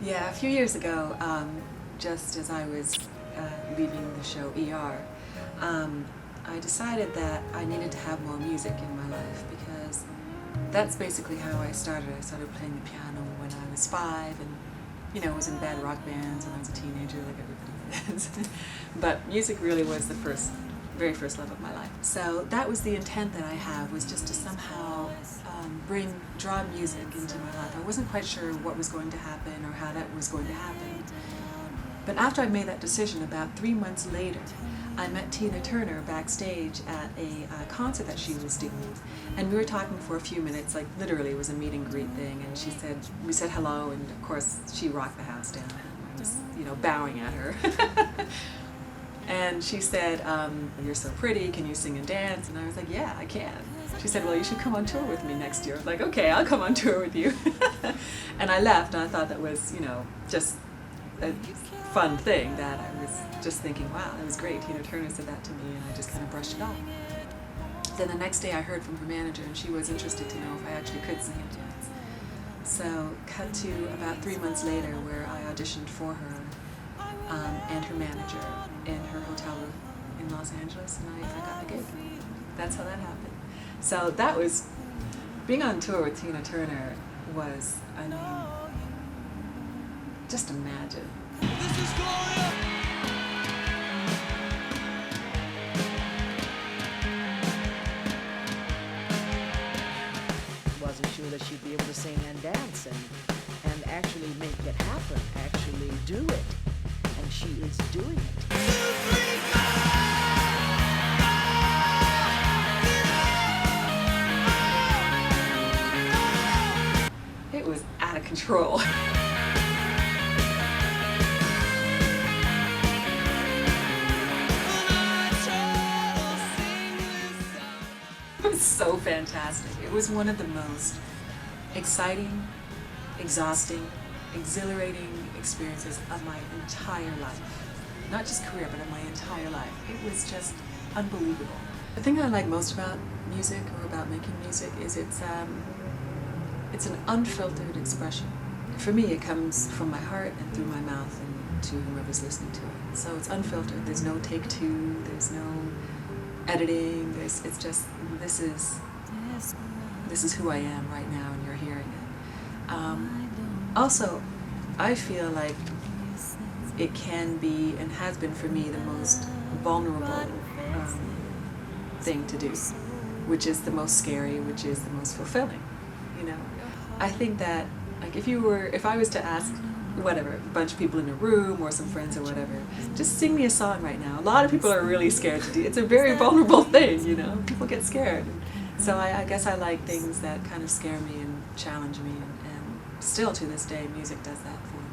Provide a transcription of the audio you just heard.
Yeah, a few years ago, just as I was leaving the show ER, I decided that I needed to have more music in my life because that's basically how I started. I started playing the piano when I was 5 and, was in bad rock bands when I was a teenager like everybody is. But music really was the very first love of my life. So that was the intent that I have, was just to somehow draw music into my life. I wasn't quite sure what was going to happen or how that was going to happen. But after I made that decision, about 3 months later, I met Tina Turner backstage at a concert that she was doing. And we were talking for a few minutes, like literally it was a meet and greet thing, and we said hello, and of course she rocked the house down. I was, bowing at her. And she said, "You're so pretty, can you sing and dance?" And I was like, "Yeah, I can." She said, "Well, you should come on tour with me next year." I was like, "Okay, I'll come on tour with you." And I left, and I thought that was, just a fun thing that I was just thinking, wow, that was great. Tina Turner said that to me, and I just kind of brushed it off. Then the next day I heard from her manager, and she was interested to know if I actually could sing and dance. So cut to about 3 months later, where I auditioned for her and her manager in her hotel room in Los Angeles, and I got the gig. That's how that happened. So that was, being on tour with Tina Turner was, just imagine. This is Gloria! Wasn't sure that she'd be able to sing and dance and actually make it happen, actually do it. And she is doing it. It was out of control. It was so fantastic. It was one of the most exciting, exhausting, exhilarating experiences of my entire life. Not just career, but of my entire life. It was just unbelievable. The thing I like most about music, or about making music, is it's an unfiltered expression. For me, it comes from my heart and through my mouth and to whoever's listening to it. So it's unfiltered. There's no take two. There's no editing. It's just, this is who I am right now, and you're hearing it. Also, I feel like it can be, and has been for me, the most vulnerable thing to do, which is the most scary, which is the most fulfilling. I think that, like, if I was to ask, whatever, a bunch of people in a room or some friends or whatever, just sing me a song right now. A lot of people are really scared to do it. It's a very vulnerable thing, People get scared. So I guess I like things that kind of scare me and challenge me, and still to this day, music does that for me.